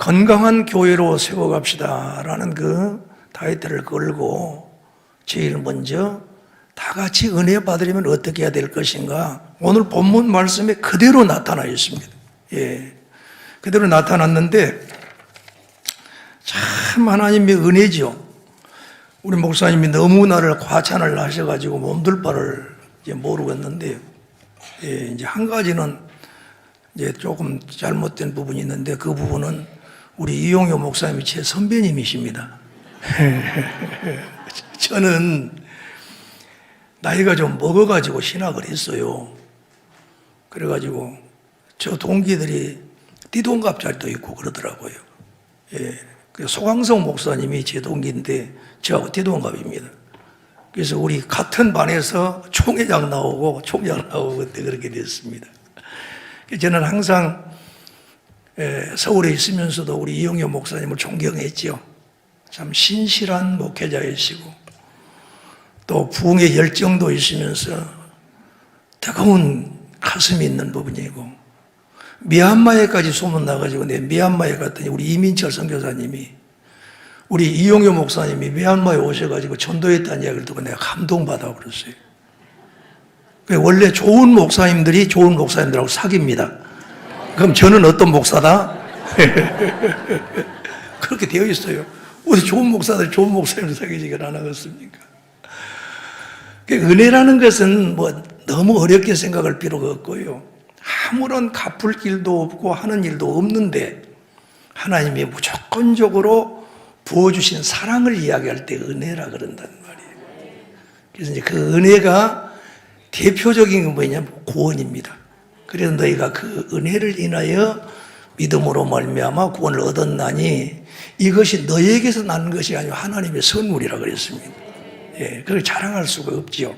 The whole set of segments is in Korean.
건강한 교회로 세워갑시다 라는 그 타이틀을 걸고 제일 먼저 다 같이 은혜 받으려면 어떻게 해야 될 것인가, 오늘 본문 말씀에 그대로 나타나 있습니다. 예, 그대로 나타났는데 참 하나님의 은혜죠. 우리 목사님이 너무 나를 과찬을 하셔가지고 몸둘 바를 이제 모르겠는데, 예, 이제 한 가지는 이제 조금 잘못된 부분이 있는데, 그 부분은 우리 이용효 목사님이 제 선배님이십니다. 저는 나이가 좀 먹어가지고 신학을 했어요. 그래가지고 저 동기들이 띠동갑자리도 있고 그러더라고요. 예, 소강성 목사님이 제 동기인데 저하고 띠동갑입니다. 그래서 우리 같은 반에서 총회장 나오고 총장 나오고 그때 그렇게 됐습니다. 저는 항상 서울에 있으면서도 우리 이용효 목사님을 존경했죠. 참 신실한 목회자이시고 또 부흥의 열정도 있으면서 뜨거운 가슴이 있는 부분이고, 미얀마에까지 소문나가지고 내 미얀마에 갔더니 우리 이민철 선교사님이, 우리 이용효 목사님이 미얀마에 오셔가지고 전도했다는 이야기를 듣고 내가 감동받아 그랬어요. 원래 좋은 목사님들이 좋은 목사님들하고 사깁니다. 그럼 저는 어떤 목사다? 그렇게 되어 있어요. 어디 좋은 목사들이 좋은 목사님을 사귀지가 안 하겠습니까? 은혜라는 것은 뭐 너무 어렵게 생각할 필요가 없고요. 아무런 갚을 길도 없고 하는 일도 없는데 하나님이 무조건적으로 부어주신 사랑을 이야기할 때 은혜라 그런단 말이에요. 그래서 이제 그 은혜가 대표적인 건 뭐냐면 구원입니다. 그래서 너희가 그 은혜를 인하여 믿음으로 말미암아 구원을 얻었나니 이것이 너희에게서 난 것이 아니고 하나님의 선물이라 그랬습니다. 예, 그걸 자랑할 수가 없지요.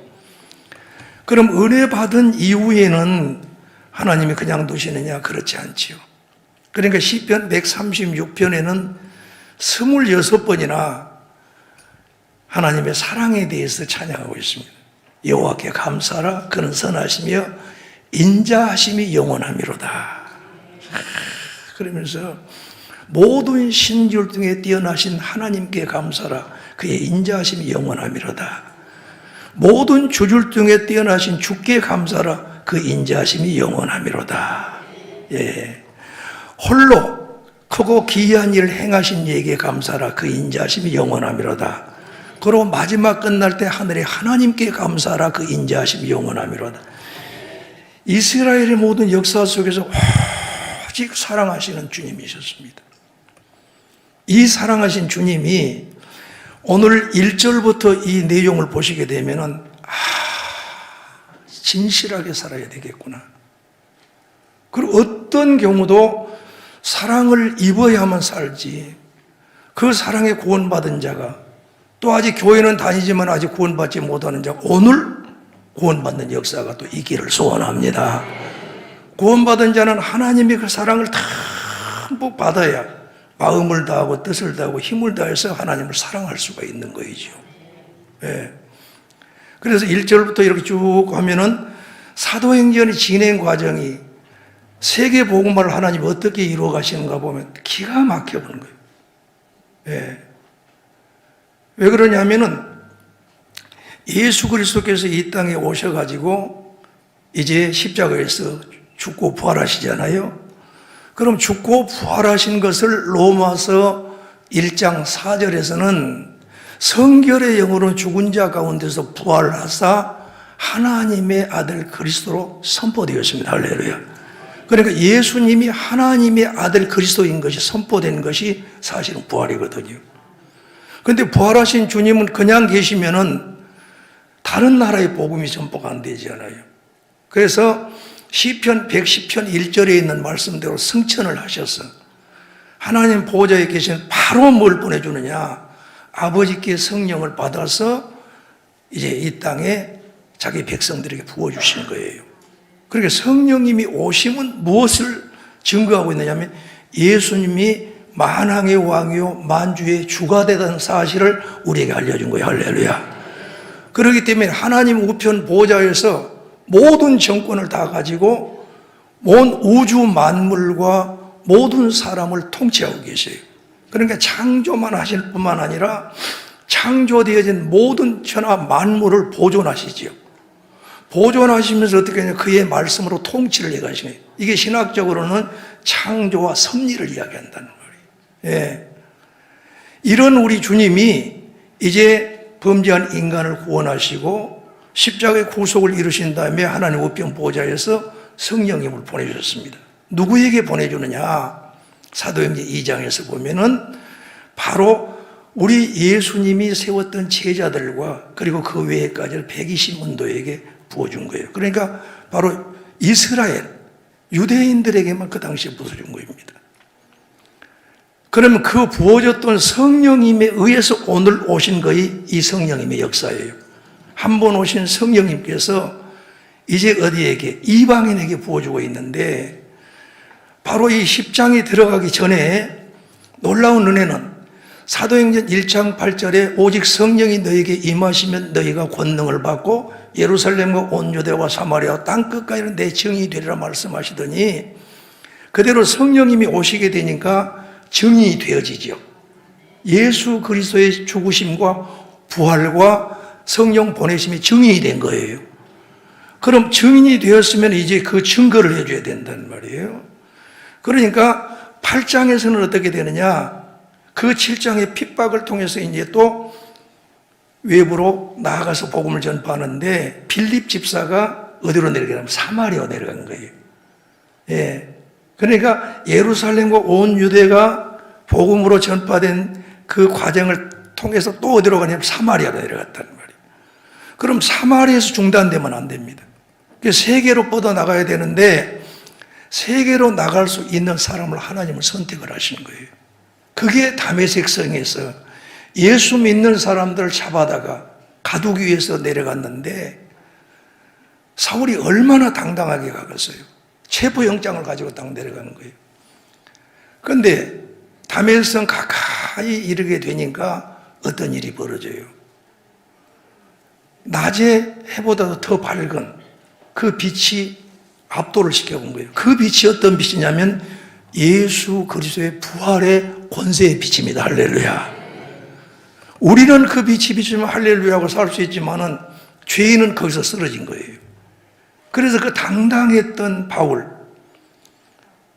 그럼 은혜 받은 이후에는 하나님이 그냥 두시느냐? 그렇지 않지요. 그러니까 시편 136편에는 26번이나 하나님의 사랑에 대해서 찬양하고 있습니다. 여호와께 감사하라, 그는 선하시며 인자하심이 영원하미로다. 그러면서 모든 신줄 중에 뛰어나신 하나님께 감사하라, 그의 인자하심이 영원하미로다. 모든 주줄 중에 뛰어나신 주께 감사하라, 그 인자하심이 영원하미로다. 예. 홀로 크고 기이한 일을 행하신 이에게 감사하라, 그 인자하심이 영원하미로다. 그리고 마지막 끝날 때 하늘에 하나님께 감사하라, 그 인자하심이 영원하미로다. 이스라엘의 모든 역사 속에서 오직 사랑하시는 주님이셨습니다. 이 사랑하신 주님이 오늘 1절부터 이 내용을 보시게 되면은 진실하게 살아야 되겠구나. 그리고 어떤 경우도 사랑을 입어야만 살지, 그 사랑에 구원받은 자가, 또 아직 교회는 다니지만 아직 구원받지 못하는 자가 오늘 구원받는 역사가 또 있기를 소원합니다. 구원받은 자는 하나님의 그 사랑을 듬뿍 받아야 마음을 다하고 뜻을 다하고 힘을 다해서 하나님을 사랑할 수가 있는 거이죠. 예. 그래서 1절부터 이렇게 쭉 하면은 사도행전의 진행 과정이 세계 복음화를 하나님이 어떻게 이루어 가시는가 보면 기가 막혀 보는 거예요. 예. 왜 그러냐면은 예수 그리스도께서 이 땅에 오셔가지고 이제 십자가에서 죽고 부활하시잖아요. 그럼 죽고 부활하신 것을 로마서 1장 4절에서는 성결의 영으로 죽은 자 가운데서 부활하사 하나님의 아들 그리스도로 선포되었습니다. 할렐루야. 그러니까 예수님이 하나님의 아들 그리스도인 것이 선포된 것이 사실은 부활이거든요. 그런데 부활하신 주님은 그냥 계시면은 다른 나라의 복음이 전포가 안 되잖아요. 그래서 시편 110편 1절에 있는 말씀대로 승천을 하셔서 하나님 보호자에 계신 바로 뭘 보내주느냐? 아버지께 성령을 받아서 이제 이 땅에 자기 백성들에게 부어주신 거예요. 그러니까 성령님이 오심은 무엇을 증거하고 있느냐면 예수님이 만왕의 왕이요 만주의 주가 되던 사실을 우리에게 알려준 거예요. 할렐루야. 그렇기 때문에 하나님 우편 보호자에서 모든 정권을 다 가지고 온 우주 만물과 모든 사람을 통치하고 계세요. 그러니까 창조만 하실 뿐만 아니라 창조되어진 모든 천하 만물을 보존하시지요. 보존하시면서 어떻게 하냐, 그의 말씀으로 통치를 해가시는 거예요. 이게 신학적으로는 창조와 섭리를 이야기한다는 말이에요. 예. 이런 우리 주님이 이제 범죄한 인간을 구원하시고 십자가의 구속을 이루신 다음에 하나님 우편 보좌에서 성령님을 보내주셨습니다. 누구에게 보내주느냐? 사도행전 2장에서 보면은 바로 우리 예수님이 세웠던 제자들과 그리고 그 외에까지 120문도에게 부어준 거예요. 그러니까 바로 이스라엘, 유대인들에게만 그 당시에 부어준 겁니다. 그러면 그 부어졌던 성령님에 의해서 오늘 오신 거의 이 성령님의 역사예요. 한 번 오신 성령님께서 이제 어디에게? 이방인에게 부어주고 있는데, 바로 이 10장에 들어가기 전에 놀라운 은혜는 사도행전 1장 8절에 오직 성령이 너에게 임하시면 너희가 권능을 받고 예루살렘과 온 유대와 사마리아 땅끝까지는 내 증인이 되리라 말씀하시더니, 그대로 성령님이 오시게 되니까 증인이 되어지죠. 예수 그리스도의 죽으심과 부활과 성령 보내심이 증인이 된 거예요. 그럼 증인이 되었으면 이제 그 증거를 해줘야 된다는 말이에요. 그러니까 8장에서는 어떻게 되느냐? 그 7장의 핍박을 통해서 이제 또 외부로 나아가서 복음을 전파하는데, 빌립 집사가 어디로 내려가냐면 사마리아로 내려간 거예요. 예. 그러니까 예루살렘과 온 유대가 복음으로 전파된 그 과정을 통해서 또 어디로 가냐면 사마리아로 내려갔다는 말이에요. 그럼 사마리아에서 중단되면 안 됩니다. 세계로 뻗어나가야 되는데, 세계로 나갈 수 있는 사람을 하나님은 선택을 하신 거예요. 그게 다메섹성에서 예수 믿는 사람들을 잡아다가 가두기 위해서 내려갔는데, 사울이 얼마나 당당하게 가겠어요. 체포영장을 가지고 딱 내려가는 거예요. 그런데 다메섹성 가까이 이르게 되니까 어떤 일이 벌어져요. 낮에 해보다도 더 밝은 그 빛이 압도를 시켜본 거예요. 그 빛이 어떤 빛이냐면 예수 그리스도의 부활의 권세의 빛입니다. 할렐루야. 우리는 그 빛이 비추면 할렐루야하고 살 수 있지만은 죄인은 거기서 쓰러진 거예요. 그래서 그 당당했던 바울,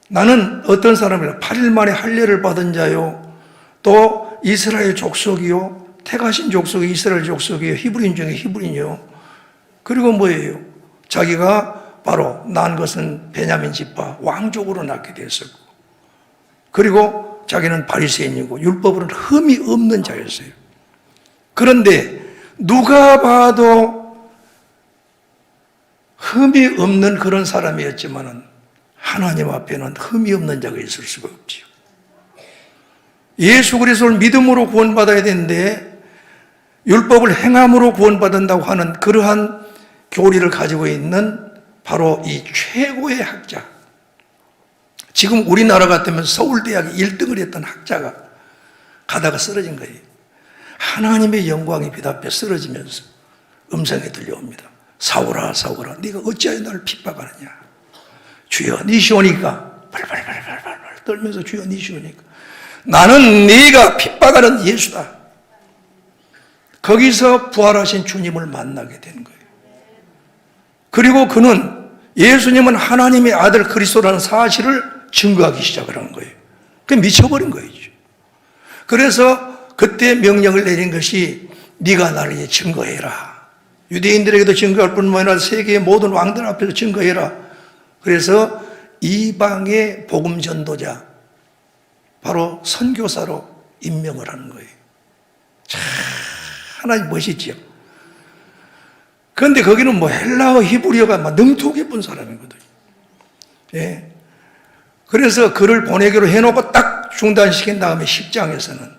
나는 어떤 사람이라 8일 만에 할례를 받은 자요, 또 이스라엘 족속이요, 택하신 족속이 이스라엘 족속이요, 히브리인 중에 히브리인이요, 그리고 뭐예요? 자기가 바로 난 것은 베냐민 지파 왕족으로 낳게 되었었고, 그리고 자기는 바리새인이고 율법으로는 흠이 없는 자였어요. 그런데 누가 봐도 흠이 없는 그런 사람이었지만은 하나님 앞에는 흠이 없는 자가 있을 수가 없지요. 예수 그리스도를 믿음으로 구원받아야 되는데 율법을 행함으로 구원받는다고 하는 그러한 교리를 가지고 있는 바로 이 최고의 학자, 지금 우리나라 같으면 서울대학에 1등을 했던 학자가 가다가 쓰러진 거예요. 하나님의 영광이 빛 앞에 쓰러지면서 음성이 들려옵니다. 사울아 사울아 네가 어찌하여 나를 핍박하느냐. 주여 네 시오니까 발발발발발 떨면서 주여 네 시오니까 나는 네가 핍박하는 예수다. 거기서 부활하신 주님을 만나게 된 거예요. 그리고 그는 예수님은 하나님의 아들 그리스도라는 사실을 증거하기 시작을 거예요. 그게 미쳐버린 거예요. 그래서 그때 명령을 내린 것이 네가 나를 위해 증거해라. 유대인들에게도 증거할 뿐만 아니라 세계의 모든 왕들 앞에서 증거해라. 그래서 이방의 복음 전도자, 바로 선교사로 임명을 하는 거예요. 참 하나님 멋있지요. 그런데 거기는 뭐 헬라어, 히브리어가 막 능통 깊은 사람이거든요. 예. 그래서 그를 보내기로 해놓고 딱 중단시킨 다음에 10장에서는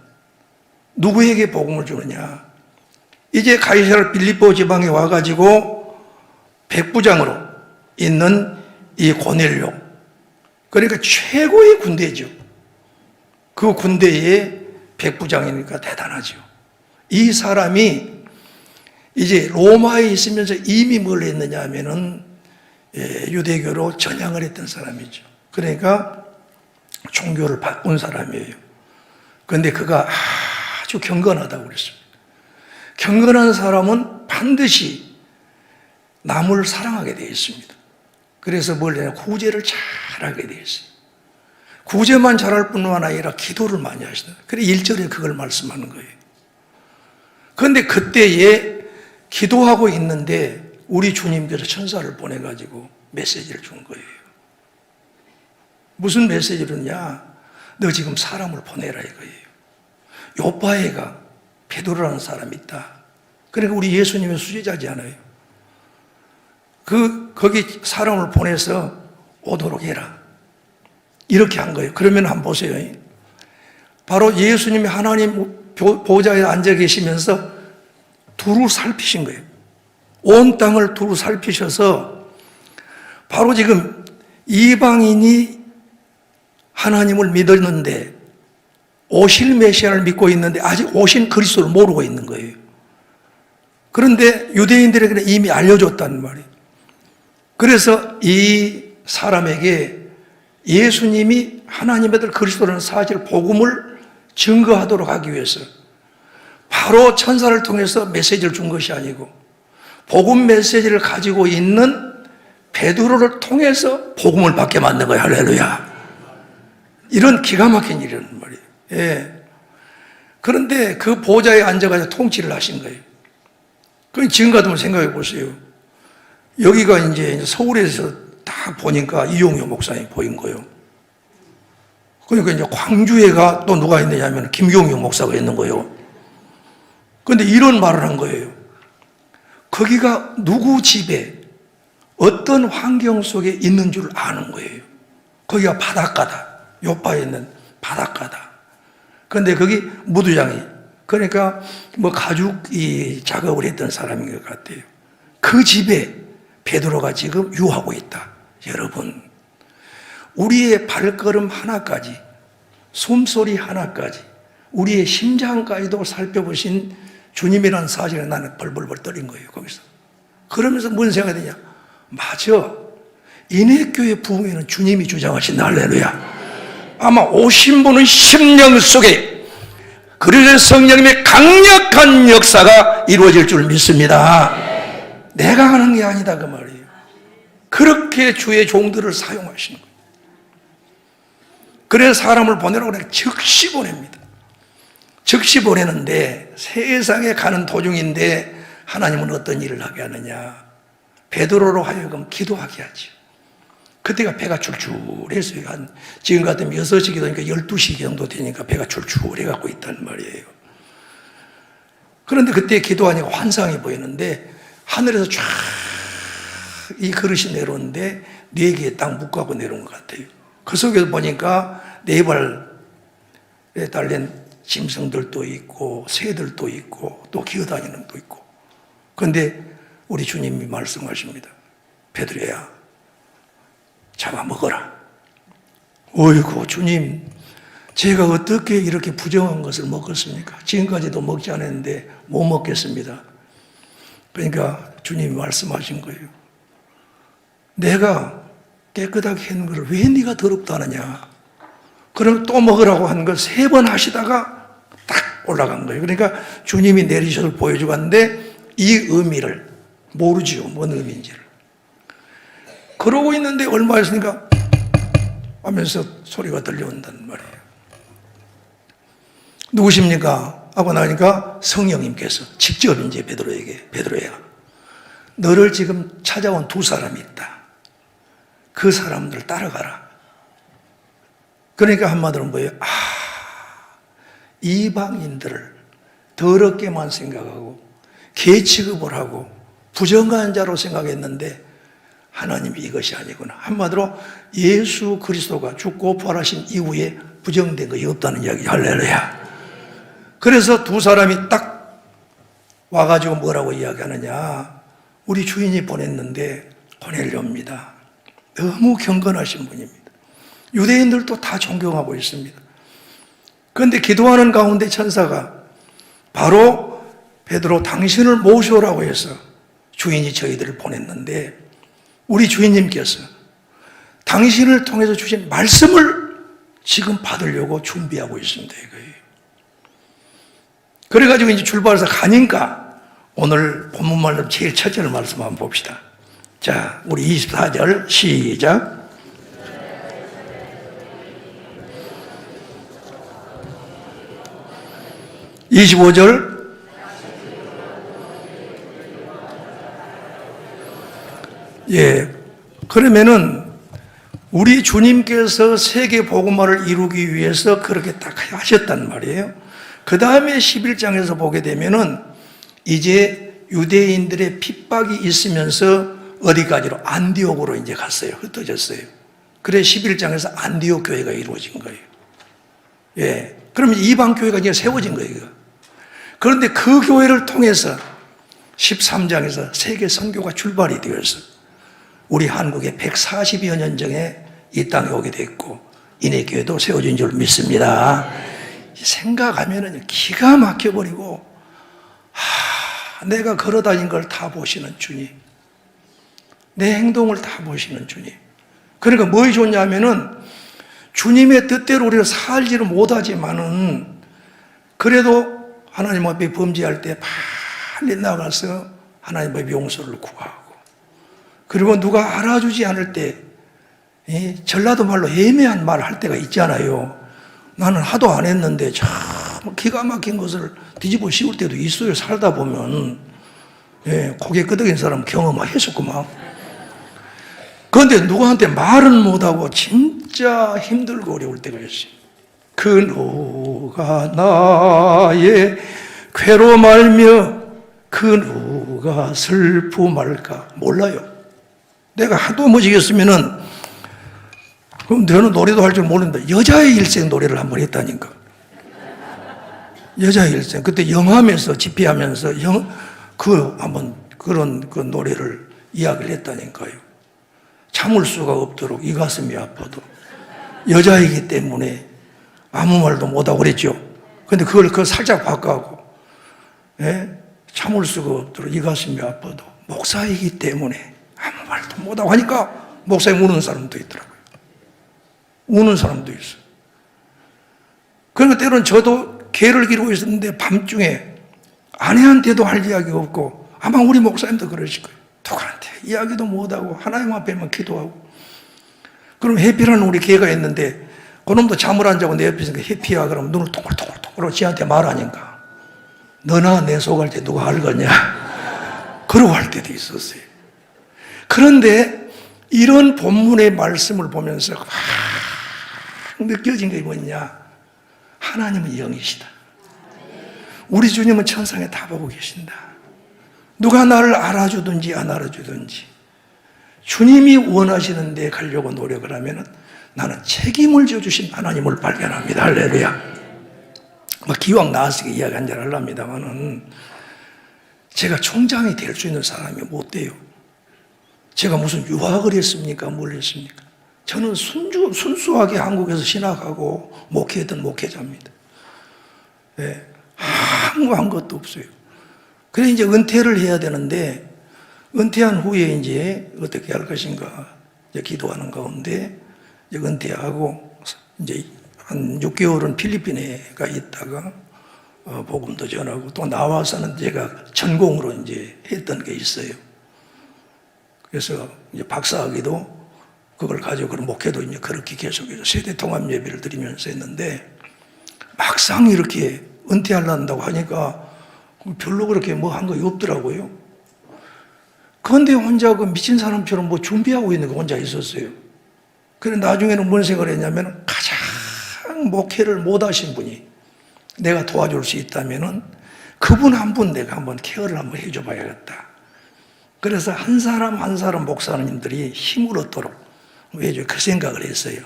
누구에게 복음을 주느냐. 이제 가이사랴 빌립보 지방에 와가지고 백부장으로 있는 이 고넬료, 그러니까 최고의 군대죠. 그 군대의 백부장이니까 대단하죠. 이 사람이 이제 로마에 있으면서 이미 뭘 했느냐 하면은 유대교로 전향을 했던 사람이죠. 그러니까 종교를 바꾼 사람이에요. 그런데 그가 아주 경건하다고 그랬습니다. 경건한 사람은 반드시 남을 사랑하게 되어 있습니다. 그래서 뭘 해야 구제를 잘하게 되어 있어요. 구제만 잘할 뿐만 아니라 기도를 많이 하시다. 그래 1절에 그걸 말씀하는 거예요. 그런데 그때에 기도하고 있는데 우리 주님께서 천사를 보내가지고 메시지를 준 거예요. 무슨 메시지를냐? 너 지금 사람을 보내라 이거예요. 요파에가 베드로라는 사람이 있다. 그러니까 우리 예수님의 수제자잖아요. 거기 사람을 보내서 오도록 해라. 이렇게 한 거예요. 그러면 한번 보세요. 바로 예수님이 하나님 보좌에 앉아 계시면서 두루 살피신 거예요. 온 땅을 두루 살피셔서 바로 지금 이방인이 하나님을 믿었는데 오실 메시아를 믿고 있는데 아직 오신 그리스도를 모르고 있는 거예요. 그런데 유대인들에게는 이미 알려줬단 말이에요. 그래서 이 사람에게 예수님이 하나님의 아들 그리스도라는 사실 복음을 증거하도록 하기 위해서 바로 천사를 통해서 메시지를 준 것이 아니고 복음 메시지를 가지고 있는 베드로를 통해서 복음을 받게 만든 거예요. 할렐루야. 이런 기가 막힌 일이란 말이에요. 예. 그런데 그 보좌에 앉아가지고 통치를 하신 거예요. 그럼 지금 같으면 생각해 보세요. 여기가 이제 서울에서 딱 보니까 이용효 목사님이 보인 거예요. 그러니까 이제 광주에가 또 누가 있느냐면 김경효 목사가 있는 거예요. 그런데 이런 말을 한 거예요. 거기가 누구 집에 어떤 환경 속에 있는 줄 아는 거예요. 거기가 바닷가다. 요파에 있는 바닷가다. 그런데 거기 무두장이, 그러니까 뭐 가죽이 작업을 했던 사람인 것 같아요. 그 집에 베드로가 지금 유하고 있다. 여러분, 우리의 발걸음 하나까지, 숨소리 하나까지, 우리의 심장까지도 살펴보신 주님이라는 사실에 나는 벌벌벌 떨린 거예요, 거기서. 그러면서 무슨 생각이 드냐? 맞아. 인해교회 부흥회는 주님이 주장하신 할렐루야. 아마 오신 분은 심령 속에 그리스도의 성령님의 강력한 역사가 이루어질 줄 믿습니다. 내가 하는 게 아니다 그 말이에요. 그렇게 주의 종들을 사용하시는 거예요. 그래서 사람을 보내라고 그래 즉시 보냅니다. 즉시 보내는데 세상에 가는 도중인데 하나님은 어떤 일을 하게 하느냐? 베드로로 하여금 기도하게 하죠. 그때가 배가 출출했어요. 지금 같으면 6시 기도니까 12시 정도 되니까 배가 출출해갖고 있단 말이에요. 그런데 그때 기도하니까 환상이 보이는데 하늘에서 쫙 이 그릇이 내려오는데 4개의 딱 묶어갖고 내려온 것 같아요. 그 속에서 보니까 4발에 달린 짐승들도 있고 새들도 있고 또 기어다니는 것도 있고. 그런데 우리 주님이 말씀하십니다. 베드로야, 잡아먹어라. 어이구 주님, 제가 어떻게 이렇게 부정한 것을 먹었습니까? 지금까지도 먹지 않았는데 못 먹겠습니다. 그러니까 주님이 말씀하신 거예요. 내가 깨끗하게 했는 걸 왜 네가 더럽다 하느냐? 그럼 또 먹으라고 한 걸 3번 하시다가 딱 올라간 거예요. 그러니까 주님이 내리셔서 보여주고 왔는데 이 의미를 모르지요. 뭔 의미인지를. 그러고 있는데 얼마 있으니까 하면서 소리가 들려온단 말이에요. 누구십니까? 하고 나니까 성령님께서 직접 이제 베드로에게, 베드로야, 너를 지금 찾아온 2 사람이 있다. 그 사람들 따라가라. 그러니까 한마디로 뭐예요? 이방인들을 더럽게만 생각하고 개 취급을 하고 부정한 자로 생각했는데 하나님이 이것이 아니구나. 한마디로 예수 그리스도가 죽고 부활하신 이후에 부정된 것이 없다는 이야기. 할렐루야. 그래서 2 사람이 딱 와가지고 뭐라고 이야기하느냐? 우리 주인이 보냈는데 고넬료입니다. 너무 경건하신 분입니다. 유대인들도 다 존경하고 있습니다. 그런데 기도하는 가운데 천사가 바로 베드로 당신을 모셔오라고 해서 주인이 저희들을 보냈는데 우리 주인님께서 당신을 통해서 주신 말씀을 지금 받으려고 준비하고 있습니다. 이거예요. 그래가지고 이제 출발해서 가니까 오늘 본문 말씀 제일 첫째로 말씀 한번 봅시다. 자, 우리 24절 시작. 25절. 예. 그러면은 우리 주님께서 세계 복음화를 이루기 위해서 그렇게 딱 하셨단 말이에요. 그 다음에 11장에서 보게 되면은 이제 유대인들의 핍박이 있으면서 어디까지로? 안디옥으로 이제 갔어요. 흩어졌어요. 그래 11장에서 안디옥 교회가 이루어진 거예요. 예. 그러면 이방 교회가 이제 세워진 거예요. 그런데 그 교회를 통해서 13장에서 세계 선교가 출발이 되어서 우리 한국에 140여 년 전에 이 땅에 오게 됐고 이내 교회도 세워진 줄 믿습니다. 생각하면 기가 막혀버리고 내가 걸어다닌 걸 다 보시는 주님, 내 행동을 다 보시는 주님. 그러니까 뭐가 좋냐면은 주님의 뜻대로 우리가 살지를 못하지만은 그래도 하나님 앞에 범죄할 때 빨리 나가서 하나님 앞에 용서를 구하고, 그리고 누가 알아주지 않을 때 전라도 말로 애매한 말을 할 때가 있잖아요. 나는 하도 안 했는데 참 기가 막힌 것을 뒤집어 씌울 때도 있어요. 살다 보면. 고개 끄덕인 사람 경험했었구만. 그런데 누구한테 말은 못하고 진짜 힘들고 어려울 때가 있어요. 그 누가 나의 괴로움 알며 그 누가 슬픔할까? 몰라요. 내가 하도 못지겠으면은 그럼 너는 노래도 할 줄 모르는데 여자의 일생 노래를 한번 했다니까. 여자의 일생. 그때 영암에서 집회하면서 한번 그런 그 노래를 이야기를 했다니까요. 참을 수가 없도록 이 가슴이 아파도 여자이기 때문에 아무 말도 못하고 그랬죠. 근데 그걸 살짝 바꿔하고, 참을 수가 없도록 이 가슴이 아파도 목사이기 때문에 아무 말도 못하고 하니까 목사님 우는 사람도 있더라고요. 우는 사람도 있어요. 그러니까 때로는 저도 개를 기르고 있었는데 밤중에 아내한테도 할 이야기가 없고 아마 우리 목사님도 그러실 거예요. 누구한테 이야기도 못하고 하나님 앞에만 기도하고. 그럼 해피라는 우리 개가 있는데 그놈도 잠을 안 자고 내 옆에 있으니까 해피야 그러면 눈을 동글동글 지한테 말하니까 너나 내 속할 때 누가 알겠냐 그러고 할 때도 있었어요. 그런데 이런 본문의 말씀을 보면서 막 느껴진 게 뭐냐, 하나님은 영이시다. 우리 주님은 천상에 다 보고 계신다. 누가 나를 알아주든지 안 알아주든지 주님이 원하시는 데 가려고 노력을 하면은 나는 책임을 져주신 하나님을 발견합니다. 할렐루야. 기왕 나왔으니까 이야기 한잔 하려합니다만은 제가 총장이 될 수 있는 사람이 못 돼요. 제가 무슨 유학을 했습니까? 뭘 했습니까? 저는 순수하게 한국에서 신학하고 목회했던 목회자입니다. 아무 것도 없어요. 그래 이제 은퇴를 해야 되는데 은퇴한 후에 이제 어떻게 할 것인가 이제 기도하는 가운데 이제 은퇴하고 이제 한 6개월은 필리핀에 가 있다가 복음도 전하고 또 나와서는 제가 전공으로 이제 했던 게 있어요. 그래서 이제 박사학위도 그걸 가지고 그런 목회도 이제 그렇게 계속해서 세대 통합 예배를 드리면서 했는데 막상 이렇게 은퇴하려고 하니까 별로 그렇게 뭐 한 거 없더라고요. 그런데 혼자 그 미친 사람처럼 뭐 준비하고 있는 거 혼자 있었어요. 그래 나중에는 뭔 생각을 했냐면 가장 목회를 못 하신 분이 내가 도와줄 수 있다면은 그분 한 분 내가 한번 케어를 한번 해줘 봐야겠다. 그래서 한 사람 한 사람 목사님들이 힘을 얻도록 해줘 그 생각을 했어요.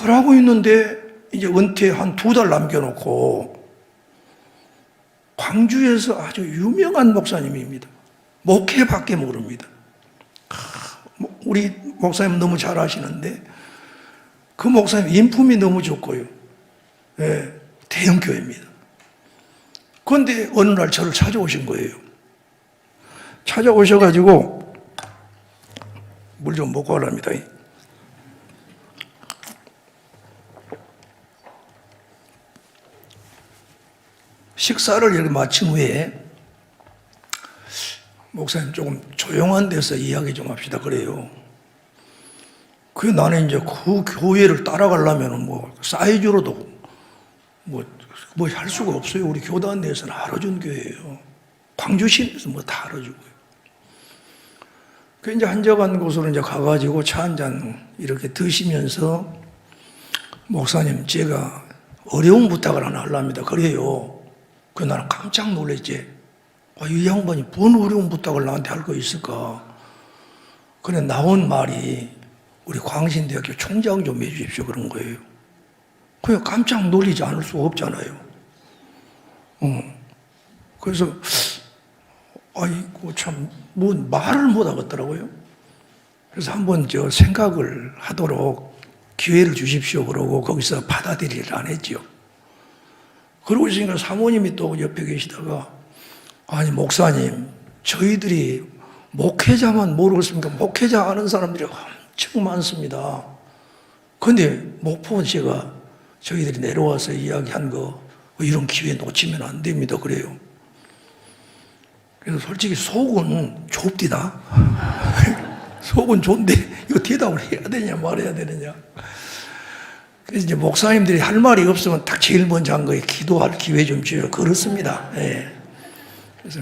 그러고 있는데 이제 은퇴 한 2달 남겨놓고 광주에서 아주 유명한 목사님입니다. 목회밖에 모릅니다. 우리 목사님 너무 잘 아시는데 그 목사님 인품이 너무 좋고요. 대형 교회입니다. 그런데 어느 날 저를 찾아오신 거예요. 찾아오셔가지고 물 좀 먹고 가랍니다. 식사를 이렇게 마친 후에 목사님 조금 조용한 데서 이야기 좀 합시다 그래요. 그 나는 이제 그 교회를 따라가려면 뭐 사이즈로도 뭐 할 수가 없어요. 우리 교단 내에서는 알아준 교회예요. 광주시에서 뭐 다 알아주고요. 그 이제 한적한 곳으로 이제 가가지고 차 한 잔 이렇게 드시면서 목사님 제가 어려운 부탁을 하나 하려합니다. 그래요. 그 나는 깜짝 놀랐지. 이 양반이 뭔 어려운 부탁을 나한테 할 거 있을까? 그래 나온 말이 우리 광신대학교 총장 좀 해주십시오 그런 거예요. 그냥 깜짝 놀리지 않을 수가 없잖아요. 그래서 아이고 참 뭐 말을 못 하겠더라고요. 그래서 한번 저 생각을 하도록 기회를 주십시오 그러고 거기서 받아들이를 안 했죠. 그러고 있으니까 사모님이 또 옆에 계시다가 아니 목사님 저희들이 목회자만 모르겠습니까? 목회자 아는 사람들이 엄청 많습니다. 그런데 목포시가 저희들이 내려와서 이야기한 거 이런 기회 놓치면 안 됩니다 그래요. 그래서 솔직히 속은 좁디다. 속은 좋은데 이거 대답을 해야 되냐 말해야 되느냐. 그래서 이제 목사님들이 할 말이 없으면 딱 제일 먼저 한 거에 기도할 기회 좀 주요. 그렇습니다. 예. 그래서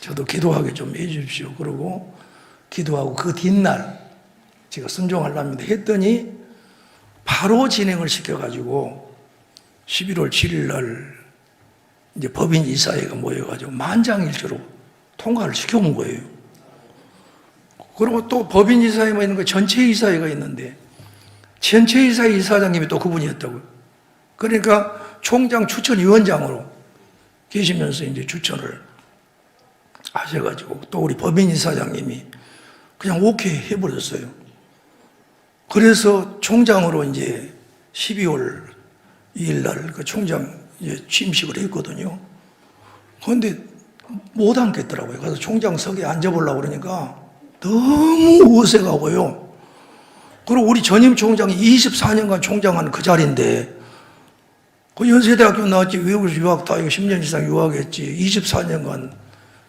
저도 기도하게 좀 해주십시오. 그러고 기도하고 그 뒷날 제가 순종하려합니다 했더니 바로 진행을 시켜가지고 11월 7일 날 이제 법인 이사회가 모여가지고 만장일치로 통과를 시켜온 거예요. 그리고 또 법인 이사회만 있는 거 전체 이사회가 있는데 전체 이사회 이사장님이 또 그분이었다고요. 그러니까 총장 추천위원장으로 계시면서 이제 추천을 하셔가지고 또 우리 법인 이사장님이 그냥 오케이 해버렸어요. 그래서 총장으로 이제 12월 2일 날 그 총장 이제 취임식을 했거든요. 그런데 못 앉겠더라고요. 그래서 총장석에 앉아보려고 그러니까 너무 어색하고요. 그리고 우리 전임 총장이 24년간 총장한 그 자리인데 그 연세대학교 나왔지 외국에서 유학 다 10년 이상 유학했지 24년간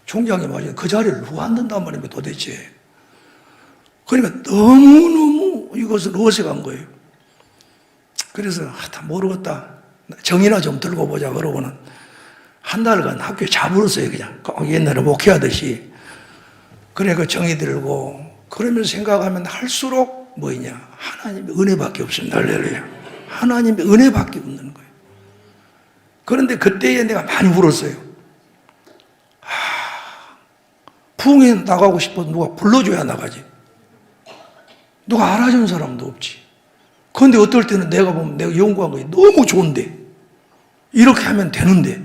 총장이 맞아요. 그 자리를 누가 앉는단 말입니다 도대체. 그러니까 너무너무 이것을 어색한 거예요. 그래서 다 모르겠다. 정이나 좀 들고 보자 그러고는 한 달간 학교에 자부렀어요. 그냥 옛날에 목회하듯이. 그래 그 정이 들고 그러면서 생각하면 할수록 뭐냐 하나님의 은혜밖에 없습니다. 할렐루야. 하나님의 은혜밖에 없는 거예요. 그런데 그때에 내가 많이 울었어요. 부흥회 나가고 싶어도 누가 불러줘야 나가지. 누가 알아준 사람도 없지. 그런데 어떨 때는 내가 보면 내가 연구한 거 너무 좋은데 이렇게 하면 되는데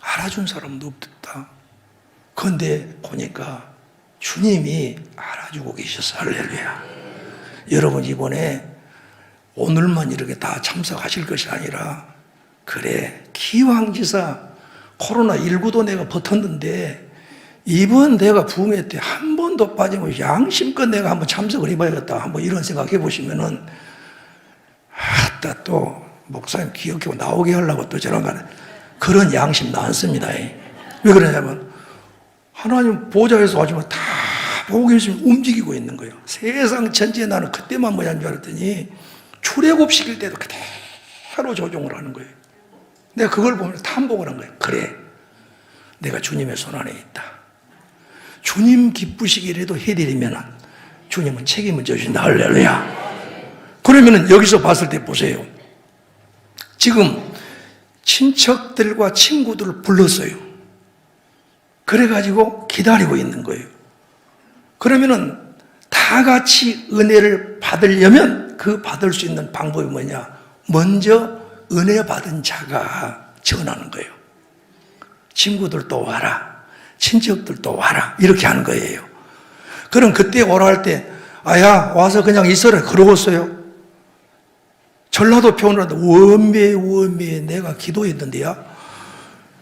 알아준 사람도 없다. 그런데 보니까 주님이 알아주고 계셔서 할렐루야. 여러분 이번에 오늘만 이렇게 다 참석하실 것이 아니라 그래 기왕지사 코로나19도 내가 버텼는데 이번 내가 부흥회 때 한 번도 빠짐없이 양심껏 내가 한번 참석을 해봐야겠다 한번 이런 생각해 보시면은 또 목사님 기억하고 나오게 하려고 또 저런 거는 그런 양심 많습니다. 왜 그러냐면 하나님 보좌에서 가지고 다 보고 계시면 움직이고 있는 거예요. 세상 전체에 나는 그때만 뭐냐는 줄 알았더니 출애굽시킬 때도 그대로 조종을 하는 거예요. 내가 그걸 보면서 탐복을 한 거예요. 그래 내가 주님의 손 안에 있다. 주님 기쁘시기라도 해드리면 주님은 책임을 져주신다. 할렐루야. 그러면은 여기서 봤을 때 보세요. 지금 친척들과 친구들을 불렀어요. 그래가지고 기다리고 있는 거예요. 그러면은 다 같이 은혜를 받으려면 그 받을 수 있는 방법이 뭐냐? 먼저 은혜 받은 자가 전하는 거예요. 친구들도 와라. 친척들도 와라. 이렇게 하는 거예요. 그럼 그때 오라 할 때 아야 와서 그냥 있어라. 그러겠어요. 전라도 표현으로 원매 내가 기도했는데야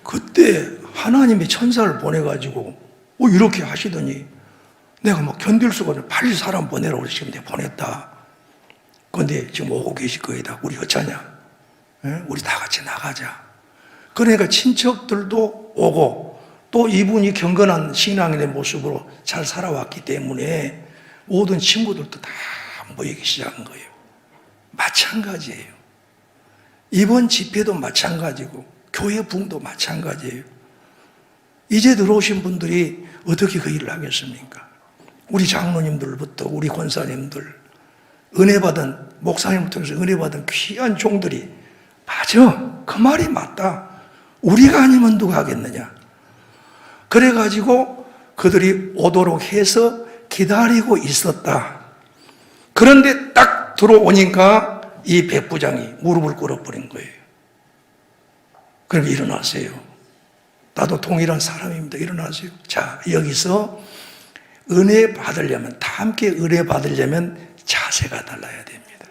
그때 하나님의 천사를 보내가지고 이렇게 하시더니 내가 막 견딜 수가 없어. 빨리 사람 보내라고 지금 내가 보냈다. 그런데 지금 오고 계실 거이다. 우리 어쩌냐? 우리 다 같이 나가자. 그러니까 친척들도 오고 또 이분이 경건한 신앙인의 모습으로 잘 살아왔기 때문에 모든 친구들도 다 모이기 시작한 거예요. 마찬가지예요. 이번 집회도 마찬가지고 교회 부흥도 마찬가지예요. 이제 들어오신 분들이 어떻게 그 일을 하겠습니까? 우리 장로님들부터 우리 권사님들, 은혜 받은 목사님을 통해서 은혜 받은 귀한 종들이 맞아, 그 말이 맞다. 우리가 아니면 누가 하겠느냐. 그래가지고 그들이 오도록 해서 기다리고 있었다. 그런데 딱 들어오니까 이 백부장이 무릎을 꿇어버린 거예요. 그러니까 일어나세요. 나도 동일한 사람입니다. 일어나세요. 자, 여기서 은혜 받으려면, 다 함께 은혜 받으려면 자세가 달라야 됩니다.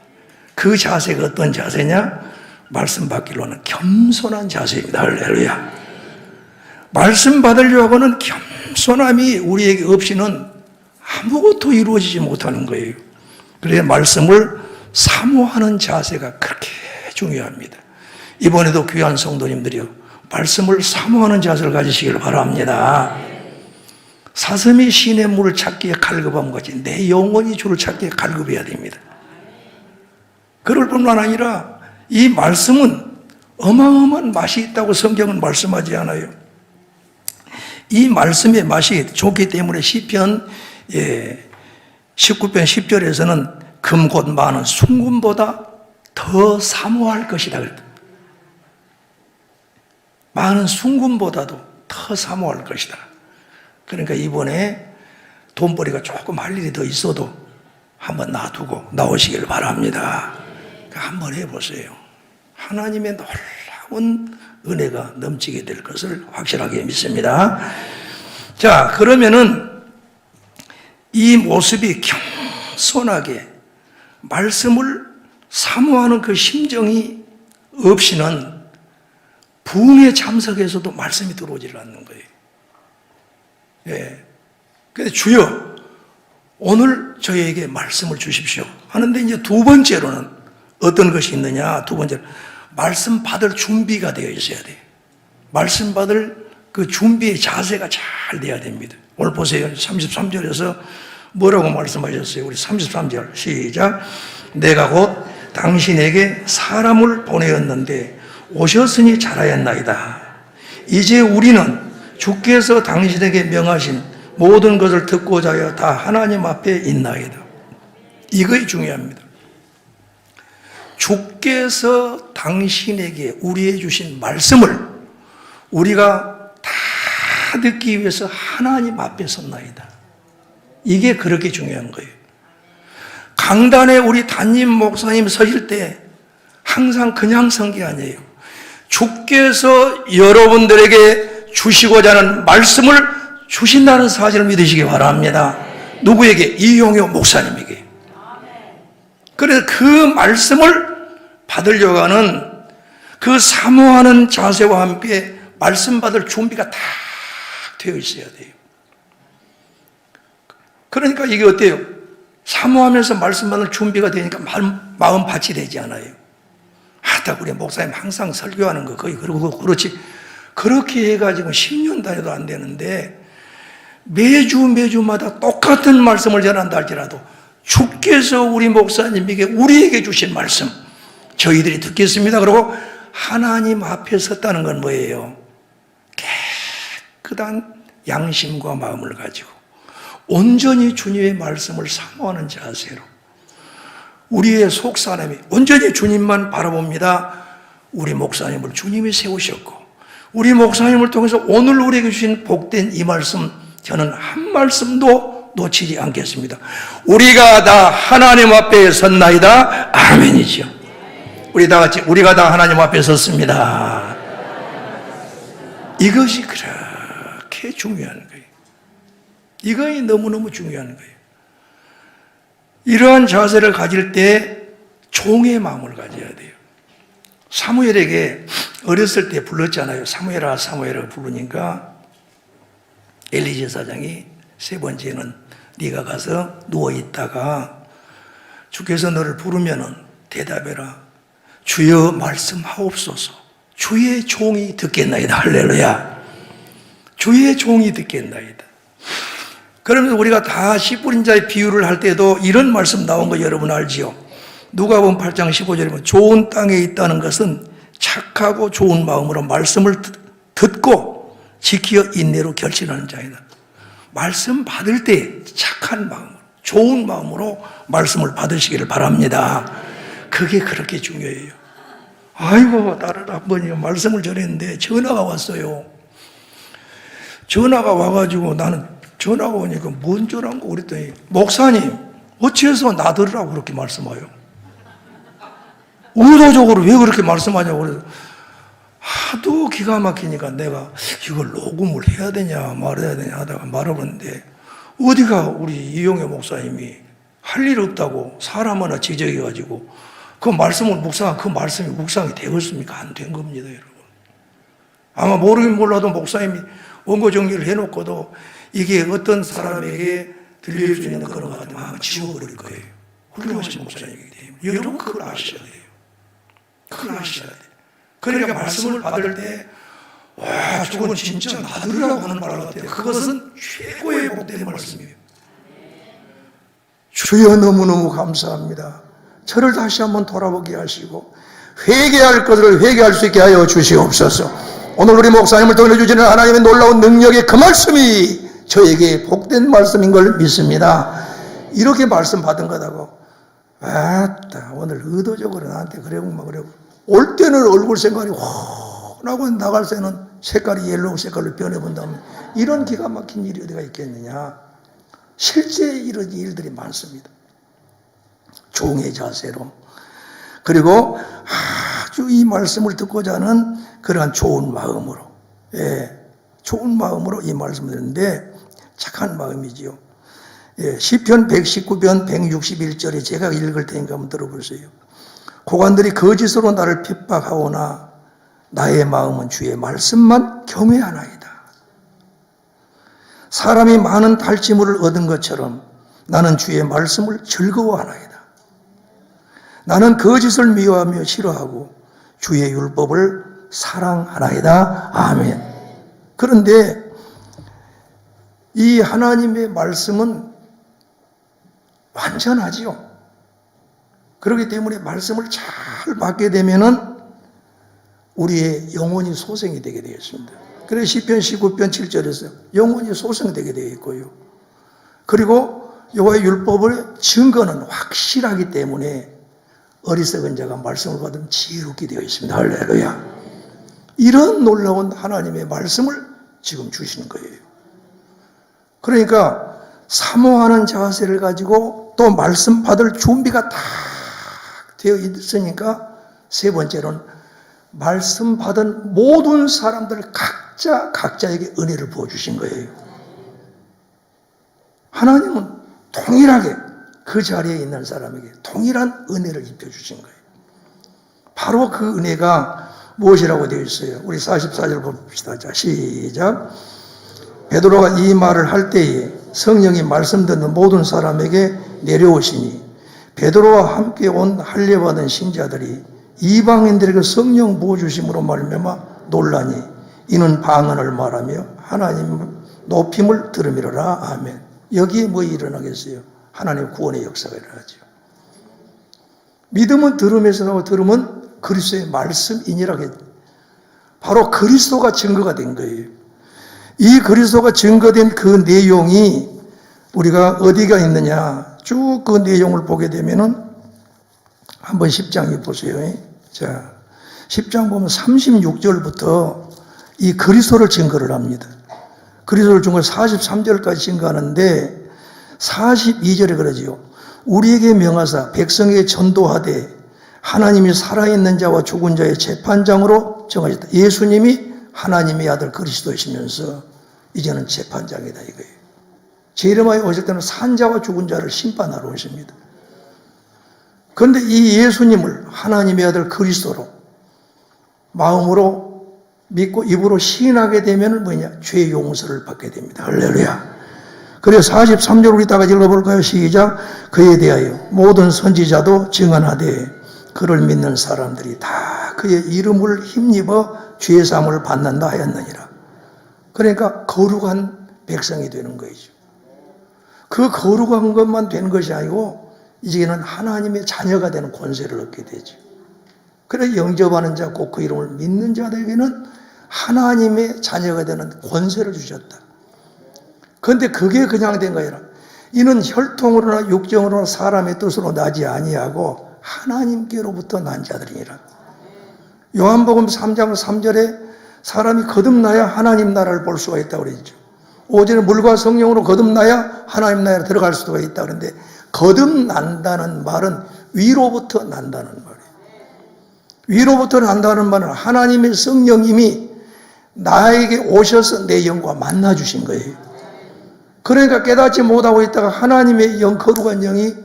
그 자세가 어떤 자세냐? 말씀 받기로는 겸손한 자세입니다. 할렐루야. 말씀 받으려고 하는 겸손함이 우리에게 없이는 아무것도 이루어지지 못하는 거예요. 그래서 말씀을 사모하는 자세가 그렇게 중요합니다. 이번에도 귀한 성도님들이요, 말씀을 사모하는 자세를 가지시길 바랍니다. 사슴이 신의 물을 찾기에 갈급함 같이 내 영혼이 주를 찾기에 갈급해야 됩니다. 그럴 뿐만 아니라 이 말씀은 어마어마한 맛이 있다고 성경은 말씀하지 않아요. 이 말씀의 맛이 좋기 때문에 시편 19편 10절에서는 금 곧 많은 순금보다 더 사모할 것이다. 많은 순금보다도 더 사모할 것이다. 그러니까 이번에 돈벌이가 조금 할 일이 더 있어도 한번 놔두고 나오시길 바랍니다. 그러니까 한번 해보세요. 하나님의 놀라운 은혜가 넘치게 될 것을 확실하게 믿습니다. 자, 그러면은 이 모습이 겸손하게 말씀을 사모하는 그 심정이 없이는 부흥에 참석해서도 말씀이 들어오질 않는 거예요. 예. 그래서 주여, 오늘 저에게 말씀을 주십시오 하는데, 이제 두 번째로는 어떤 것이 있느냐? 두 번째로 말씀 받을 준비가 되어 있어야 돼요. 말씀 받을 그 준비의 자세가 잘 돼야 됩니다. 오늘 보세요. 33절에서 뭐라고 말씀하셨어요? 우리 33절 시작. 내가 곧 당신에게 사람을 보내었는데 오셨으니 잘하였나이다. 이제 우리는 주께서 당신에게 명하신 모든 것을 듣고자 하여 다 하나님 앞에 있나이다. 이것이 중요합니다. 주께서 당신에게 우리에게 주신 말씀을 우리가 다 듣기 위해서 하나님 앞에 섰나이다. 이게 그렇게 중요한 거예요. 강단에 우리 담임 목사님 서실 때 항상 그냥 선 게 아니에요. 주께서 여러분들에게 주시고자 하는 말씀을 주신다는 사실을 믿으시기 바랍니다. 누구에게? 이용효 목사님에게. 그래서 그 말씀을 받으려고 하는 그 사모하는 자세와 함께 말씀 받을 준비가 다 되어 있어야 돼요. 그러니까 이게 어때요? 사모하면서 말씀 받을 준비가 되니까 마음 밭이 되지 않아요. 우리 목사님 항상 설교하는 거 거의 그렇지. 그렇게 해가지고 10년 다녀도 안 되는데 매주마다 똑같은 말씀을 전한다 할지라도 주께서 우리 목사님에게 우리에게 주신 말씀 저희들이 듣겠습니다. 그리고 하나님 앞에 섰다는 건 뭐예요? 깨끗한 양심과 마음을 가지고 온전히 주님의 말씀을 사모하는 자세로 우리의 속사람이 온전히 주님만 바라봅니다. 우리 목사님을 주님이 세우셨고 우리 목사님을 통해서 오늘 우리에게 주신 복된 이 말씀 저는 한 말씀도 놓치지 않겠습니다. 우리가 다 하나님 앞에 섰나이다. 아멘이죠. 우리 다 같이 우리가 다 하나님 앞에 섰습니다. 이것이 그렇게 중요한 거예요. 이것이 너무너무 중요한 거예요. 이러한 자세를 가질 때 종의 마음을 가져야 돼요. 사무엘에게 어렸을 때 불렀잖아요. 사무엘아 사무엘아 부르니까 엘리 제사장이 세 번째는 네가 가서 누워있다가 주께서 너를 부르면은 대답해라. 주여 말씀하옵소서. 주의 종이 듣겠나이다. 할렐루야. 주의 종이 듣겠나이다. 그러면서 우리가 다 씨 뿌린 자의 비유를 할 때도 이런 말씀 나온 거 여러분 알지요? 누가복음 8장 15절에 보면 좋은 땅에 있다는 것은 착하고 좋은 마음으로 말씀을 듣고 지키어 인내로 결신하는 자이다. 말씀 받을 때 착한 마음으로, 좋은 마음으로 말씀을 받으시기를 바랍니다. 그게 그렇게 중요해요. 아이고, 다른 아버님 말씀을 전했는데 전화가 왔어요. 전화가 와가지고 나는 전화가 오니까 뭔 전화인고 그랬더니 목사님 어찌해서 나들으라고 그렇게 말씀해요? 의도적으로 왜 그렇게 말씀하냐고 그래서 하도 기가 막히니까 내가 이걸 녹음을 해야 되냐 말아야 되냐 하다가 말아보는데 어디가 우리 이용해 목사님이 할 일 없다고 사람 하나 지적해가지고 그 말씀을 묵상한 그 말씀이 묵상이 되겠습니까? 안 된 겁니다, 여러분. 아마 모르긴 몰라도 목사님이 원고 정리를 해놓고도 이게 어떤 사람에게 들릴 수 있는 그런 것 같으면 아마 지워버릴 거예요. 훌륭하신 목사님이기 때문에. 여러분 그걸 아셔야 돼요. 그걸 아셔야 돼요. 그러니까 말씀을 받을 때 와, 저건 진짜 나들으라고 하는 말 같아요. 그것은 최고의 복된 말씀이에요. 주여 너무너무 감사합니다. 저를 다시 한번 돌아보게 하시고 회개할 것을 회개할 수 있게 하여 주시옵소서. 오늘 우리 목사님을 통해 주시는 하나님의 놀라운 능력의 그 말씀이 저에게 복된 말씀인 걸 믿습니다. 이렇게 말씀 받은 거다고. 아따, 오늘 의도적으로 나한테 그래고만 그래고. 올 때는 얼굴 색깔이 훤하고 나갈 때는 색깔이 옐로우 색깔로 변해본다면 이런 기가 막힌 일이 어디가 있겠느냐. 실제 이런 일들이 많습니다. 종의 자세로. 그리고 아주 이 말씀을 듣고자 하는 그러한 좋은 마음으로, 좋은 마음으로 이 말씀을 듣는데 착한 마음이지요. 시편 119편 161절에 제가 읽을 테니까 한번 들어보세요. 고관들이 거짓으로 나를 핍박하오나 나의 마음은 주의 말씀만 경외하나이다. 사람이 많은 탈취물을 얻은 것처럼 나는 주의 말씀을 즐거워하나이다. 나는 거짓을 미워하며 싫어하고 주의 율법을 사랑하나이다. 아멘. 그런데 이 하나님의 말씀은 완전하지요. 그렇기 때문에 말씀을 잘 받게 되면은 우리의 영혼이 소생이 되게 되겠습니다. 그래서 시편 19편 7절에서 영혼이 소생되게 되어 있고요. 그리고 여호와의 율법의 증거는 확실하기 때문에 어리석은 자가 말씀을 받으면 지혜롭게 되어 있습니다. 할렐루야. 이런 놀라운 하나님의 말씀을 지금 주시는 거예요. 그러니까 사모하는 자세를 가지고 또 말씀 받을 준비가 다 되어 있으니까 세 번째로는 말씀 받은 모든 사람들 각자에게 은혜를 부어주신 거예요. 하나님은 동일하게 그 자리에 있는 사람에게 동일한 은혜를 입혀주신 거예요. 바로 그 은혜가 무엇이라고 되어 있어요? 우리 44절 봅시다. 자, 시작. 베드로가 이 말을 할 때에 성령이 말씀 듣는 모든 사람에게 내려오시니 베드로와 함께 온 할례받은 신자들이 이방인들에게 성령 부어주심으로 말미암아 놀라니 이는 방언을 말하며 하나님 높임을 들음이로라. 아멘. 여기에 뭐 일어나겠어요? 하나님의 구원의 역사가 일어나죠. 믿음은 들음에서 나고 들음은 그리스도의 말씀이니라고 바로 그리스도가 증거가 된 거예요. 이 그리스도가 증거된 그 내용이 우리가 어디가 있느냐 쭉 그 내용을 보게 되면은 한번 10장에 보세요. 자, 10장 보면 36절부터 이 그리스도를 증거를 합니다. 그리스도를 증거 43절까지 증거하는데 42절에 그러지요. 우리에게 명하사 백성에게 전도하되 하나님이 살아있는 자와 죽은 자의 재판장으로 정하셨다. 예수님이 하나님의 아들 그리스도이시면서 이제는 재판장이다 이거예요. 제일마에 오실 때는 산자와 죽은 자를 심판하러 오십니다. 그런데 이 예수님을 하나님의 아들 그리스도로 마음으로 믿고 입으로 시인하게 되면 뭐냐? 죄 용서를 받게 됩니다. 할렐루야. 그래서 43절 우리 다 같이 읽어볼까요? 시작. 그에 대하여 모든 선지자도 증언하되 그를 믿는 사람들이 다 그의 이름을 힘입어 죄 사함을 받는다 하였느니라. 그러니까 거룩한 백성이 되는 거죠. 그 거룩한 것만 된 것이 아니고 이제는 하나님의 자녀가 되는 권세를 얻게 되죠. 그래서 영접하는 자, 꼭 그 이름을 믿는 자들에게는 하나님의 자녀가 되는 권세를 주셨다. 그런데 그게 그냥 된 거 아니라 이는 혈통으로나 육정으로나 사람의 뜻으로 나지 아니하고 하나님께로부터 난 자들이니라. 요한복음 3장 3절에 사람이 거듭나야 하나님 나라를 볼 수가 있다고 그랬죠. 오전에 물과 성령으로 거듭나야 하나님 나라에 들어갈 수가 있다 그러는데, 거듭난다는 말은 위로부터 난다는 말이에요. 위로부터 난다는 말은 하나님의 성령님이 나에게 오셔서 내 영과 만나 주신 거예요. 그러니까 깨닫지 못하고 있다가 하나님의 영, 거룩한 영이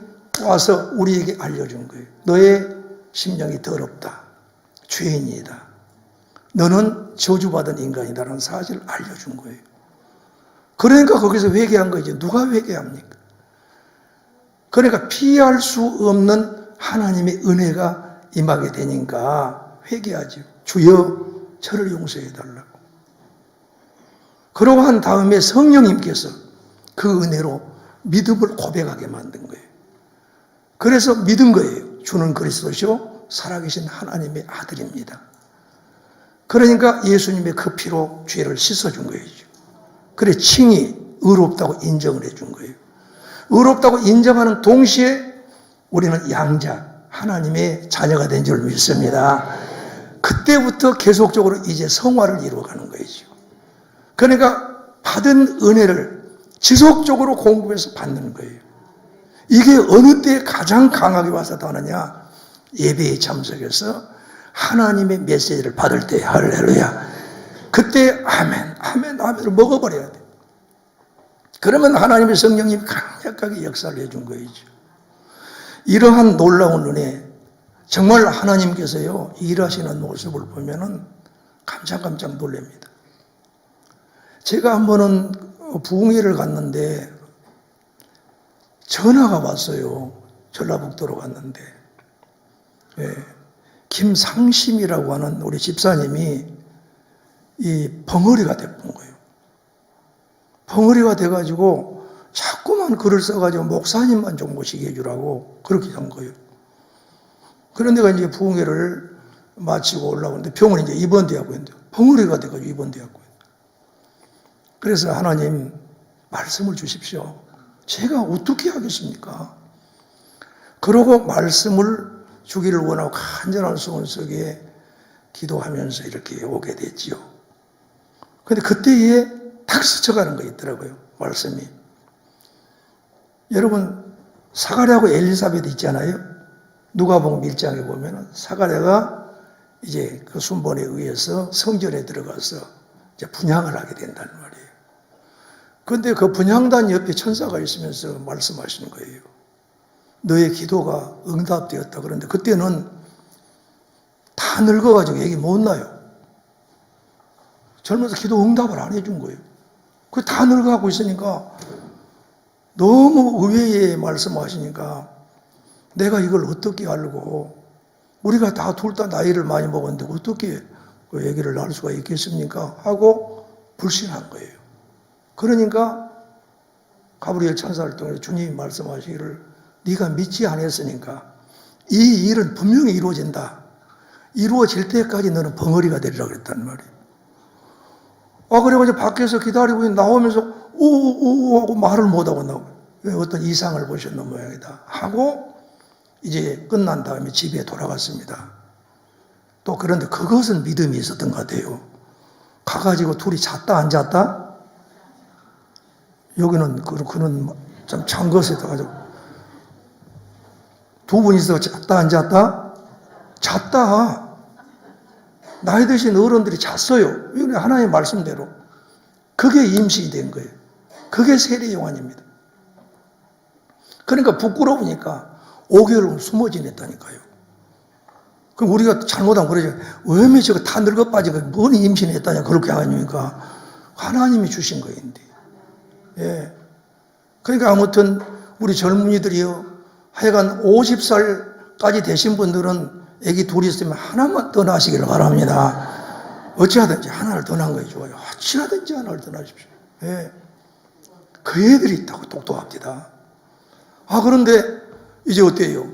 와서 우리에게 알려준 거예요. 너의 심령이 더럽다, 죄인이다, 너는 저주받은 인간이다라는 사실을 알려준 거예요. 그러니까 거기서 회개한 거죠. 누가 회개합니까? 그러니까 피할 수 없는 하나님의 은혜가 임하게 되니까 회개하죠. 주여 저를 용서해 달라고. 그러고 한 다음에 성령님께서 그 은혜로 믿음을 고백하게 만든 거예요. 그래서 믿은 거예요. 주는 그리스도시요 살아계신 하나님의 아들입니다. 그러니까 예수님의 그 피로 죄를 씻어준 거예요. 그래 칭히 의롭다고 인정을 해준 거예요. 의롭다고 인정하는 동시에 우리는 양자, 하나님의 자녀가 된 줄 믿습니다. 그때부터 계속적으로 이제 성화를 이루어가는 거죠. 그러니까 받은 은혜를 지속적으로 공급해서 받는 거예요. 이게 어느 때 가장 강하게 와서 하느냐? 예배에 참석해서 하나님의 메시지를 받을 때, 할렐루야. 그때 아멘, 아멘, 아멘을 먹어버려야 돼. 그러면 하나님의 성령님이 강력하게 역사를 해준 거죠. 이러한 놀라운 은혜, 정말 하나님께서요 일하시는 모습을 보면은 깜짝깜짝 놀랍니다. 제가 한 번은 부흥회를 갔는데 전화가 왔어요. 전라북도로 갔는데 김상심이라고 하는 우리 집사님이 이 벙어리가 돼본 거예요. 벙어리가 돼가지고 자꾸만 글을 써가지고 목사님만 좀 모시게 해주라고 그렇게 한 거예요. 그런 데가 이제 부흥회를 마치고 올라오는데 병원에 이제 입원되었고 있는데 벙어리가 돼가지고 입원되었고. 그래서 하나님 말씀을 주십시오. 제가 어떻게 하겠습니까? 그러고 말씀을 주기를 원하고 간절한 소원 속에 기도하면서 이렇게 오게 됐지요. 그런데 그때에 탁 스쳐가는 거 있더라고요. 말씀이. 여러분 사가랴하고 엘리사벳 있잖아요. 누가복음 1장에 보면은 사가랴가 이제 그 순번에 의해서 성전에 들어가서 이제 분향을 하게 된다는 말이에요. 그런데 그 분향단 옆에 천사가 있으면서 말씀하시는 거예요. 너의 기도가 응답되었다. 그런데 그때는 다 늙어가지고 얘기 못 나요. 젊어서 기도 응답을 안 해준 거예요. 그 다 늙어가고 있으니까 너무 의외의 말씀하시니까 내가 이걸 어떻게 알고, 우리가 다 둘 다 나이를 많이 먹었는데 어떻게 그 얘기를 알 수가 있겠습니까? 하고 불신한 거예요. 그러니까 가브리엘 천사를 통해 주님이 말씀하시기를 네가 믿지 않았으니까 이 일은 분명히 이루어진다. 이루어질 때까지 너는 벙어리가 되리라고 그랬단 말이에요. 그래가지고 밖에서 기다리고 나오면서 오오오 하고 말을 못하고 나오고 어떤 이상을 보셨는 모양이다 하고 이제 끝난 다음에 집에 돌아갔습니다. 또 그런데 그것은 믿음이 있었던 것 같아요. 가가지고 둘이 잤다 안 잤다? 여기는 그는 좀 찬 것에 가지고 두 분이서 잤다 안 잤다? 잤다. 나이 드신 어른들이 잤어요. 이건 하나님의 말씀대로. 그게 임신이 된 거예요. 그게 세례 요한입니다. 그러니까 부끄러우니까 5개월 숨어 지냈다니까요. 그럼 우리가 잘못하면 그러죠. 왜 저거 다 늙어 빠지고 뭔 임신했다냐 그렇게 하니까 하나님이 주신 거인데. 그러니까 아무튼 우리 젊은이들이요 하여간 50살 살까지 되신 분들은 애기 둘이 있으면 하나만 더 낳으시기를 바랍니다. 어찌하든지 하나를 더 낳은 거에 좋아요. 어찌하든지 하나를 더 낳으십시오. 예. 그 애들이 있다고 똑똑합니다. 그런데 이제 어때요?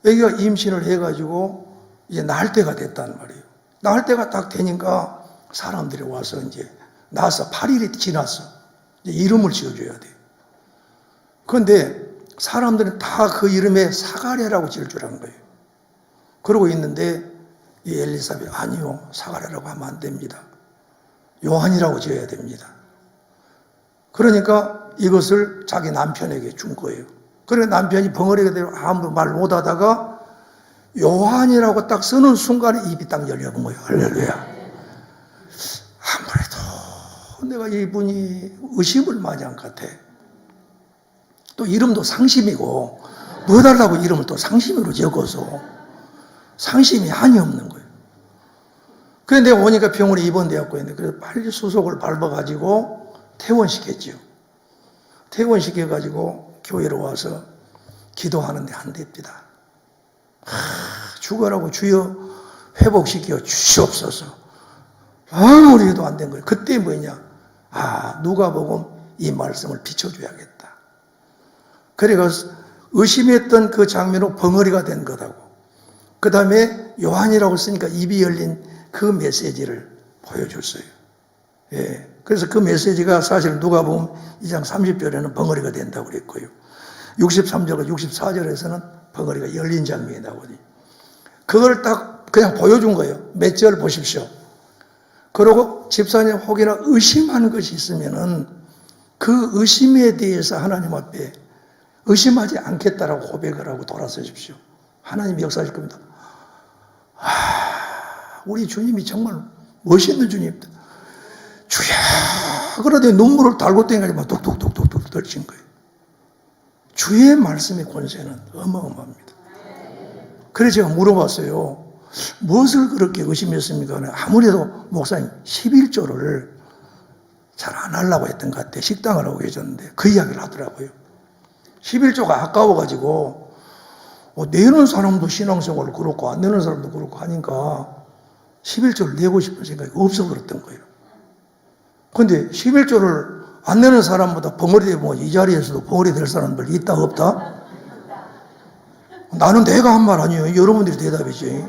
애기가 임신을 해가지고 이제 낳을 때가 됐단 말이에요. 낳을 때가 딱 되니까 사람들이 와서 이제 낳아서 8일이 지났어. 이제 이름을 지어줘야 돼. 그런데 사람들은 다 그 이름에 사가랴라고 지을 줄 아는 거예요. 그러고 있는데 이 엘리사벳 아니요, 사가랴라고 하면 안 됩니다. 요한이라고 지어야 됩니다. 그러니까 이것을 자기 남편에게 준 거예요. 그래 남편이 벙어리가 되고 아무 말 못하다가 요한이라고 딱 쓰는 순간에 입이 딱 열려본 거예요. 할렐루야. 아무래도 내가 이분이 의심을 많이 한 것 같아. 또 이름도 상심이고 뭐 달라고 이름을 또 상심으로 적어서 상심이 한이 없는 거예요. 그런데 내가 오니까 병원에 입원되었고 있는데 그래서 빨리 수속을 밟아가지고 퇴원시켰죠. 퇴원시켜가지고 교회로 와서 기도하는데 안 됩니다. 죽어라고 주여 회복시켜 주시옵소서. 아무리 해도 안 된 거예요. 그때 뭐냐? 누가복음 이 말씀을 비춰줘야겠다. 그래서 의심했던 그 장면으로 벙어리가 된 거다고. 그 다음에 요한이라고 쓰니까 입이 열린 그 메시지를 보여줬어요. 예. 그래서 그 메시지가 사실 누가복음 2장 30절에는 벙어리가 된다고 그랬고요. 63절과 64절에서는 벙어리가 열린 장면이 나오거든요. 그걸 딱 그냥 보여준 거예요. 몇 절 보십시오. 그러고 집사님 혹이나 의심하는 것이 있으면은 그 의심에 대해서 하나님 앞에 의심하지 않겠다라고 고백을 하고 돌아서십시오. 하나님이 역사하실 겁니다. 우리 주님이 정말 멋있는 주님입니다. 주야 그러더니 눈물을 달고 땡가지고 막 뚝뚝뚝뚝뚝 떨친 거예요. 주의 말씀의 권세는 어마어마합니다. 그래서 제가 물어봤어요. 무엇을 그렇게 의심했습니까? 아무래도 목사님 11조를 잘 안 하려고 했던 것 같아요. 식당을 하고 계셨는데 그 이야기를 하더라고요. 11조가 아까워가지고 내는 사람도 신앙생활을 그렇고 안 내는 사람도 그렇고 하니까 11조를 내고 싶은 생각이 없어 그랬던 거예요. 그런데 11조를 안 내는 사람보다 벙어리 되면 이 자리에서도 벙어리 될 사람들 있다 없다? 나는 내가 한 말 아니에요. 여러분들이 대답이지.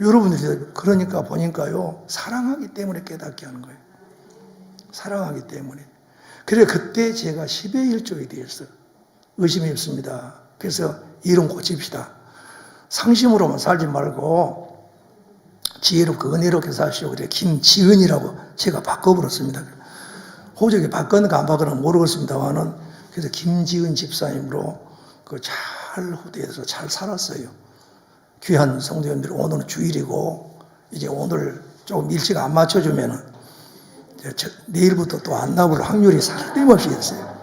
여러분들이 대답. 그러니까 보니까요. 사랑하기 때문에 깨닫게 하는 거예요. 사랑하기 때문에. 그래 그때 제가 10의 1조에 대해서 의심이 없습니다. 그래서 이름 고칩시다. 상심으로만 살지 말고 지혜롭고 은혜롭게 사시오. 그래 김지은이라고 제가 바꿔버렸습니다. 호적에 바꿨는가 안 바꿨는가 모르겠습니다만은 그래서 김지은 집사님으로 잘 후대에서 잘 살았어요. 귀한 성도님들이 오늘은 주일이고 이제 오늘 조금 일찍 안 맞춰주면은 내일부터 또 안 나올 확률이 살림없이 있어요.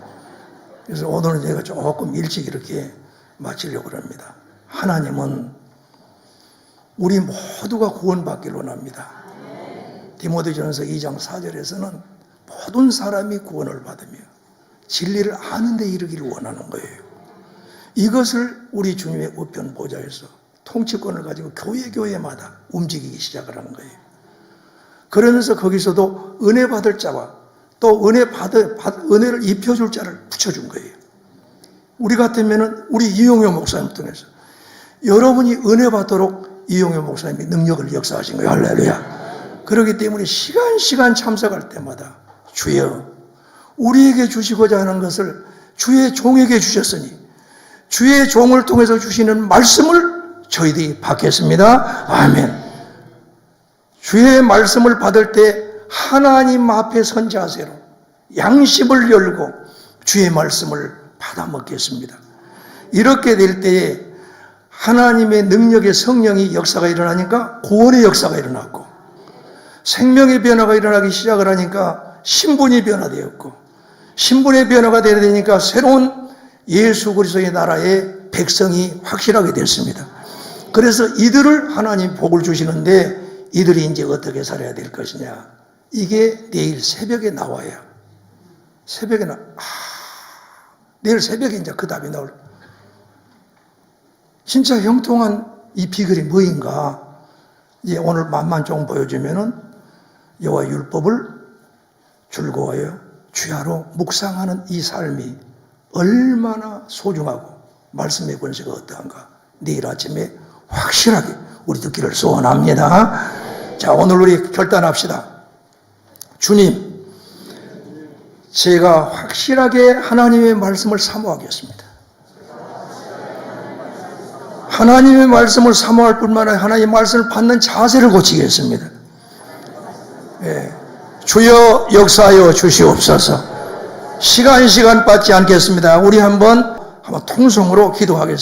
그래서 오늘은 제가 조금 일찍 이렇게 마치려고 합니다. 하나님은 우리 모두가 구원받기를 원합니다. 디모데전서 2장 4절에서는 모든 사람이 구원을 받으며 진리를 아는 데 이르기를 원하는 거예요. 이것을 우리 주님의 우편 보좌에서 통치권을 가지고 교회마다 움직이기 시작을 하는 거예요. 그러면서 거기서도 은혜 받을 자와 또 은혜를 입혀줄 자를 붙여준 거예요. 우리 같으면은 우리 이용효 목사님 통해서 여러분이 은혜 받도록 이용효 목사님이 능력을 역사하신 거예요. 할렐루야. 그렇기 때문에 시간 참석할 때마다 주여 우리에게 주시고자 하는 것을 주의 종에게 주셨으니 주의 종을 통해서 주시는 말씀을 저희들이 받겠습니다. 아멘. 주의 말씀을 받을 때 하나님 앞에 선 자세로 양심을 열고 주의 말씀을 받아 먹겠습니다. 이렇게 될 때에 하나님의 능력의 성령이 역사가 일어나니까 구원의 역사가 일어났고 생명의 변화가 일어나기 시작을 하니까 신분이 변화되었고 신분의 변화가 되니까 새로운 예수 그리스도의 나라의 백성이 확실하게 됐습니다. 그래서 이들을 하나님 복을 주시는데 이들이 이제 어떻게 살아야 될 것이냐. 이게 내일 새벽에 나와야. 내일 새벽에 이제 그 답이 나올. 진짜 형통한 이 비결이 뭐인가? 이제 오늘 맛만 좀 보여주면은 여호와 율법을 즐거워하여 주야로 묵상하는 이 삶이 얼마나 소중하고 말씀의 권세가 어떠한가? 내일 아침에 확실하게 우리 듣기를 소원합니다. 자, 오늘 우리 결단합시다. 주님, 제가 확실하게 하나님의 말씀을 사모하겠습니다. 하나님의 말씀을 사모할 뿐만 아니라 하나님의 말씀을 받는 자세를 고치겠습니다. 예. 주여 역사하여 주시옵소서. 시간 받지 않겠습니다. 우리 한번 통성으로 기도하겠습니다.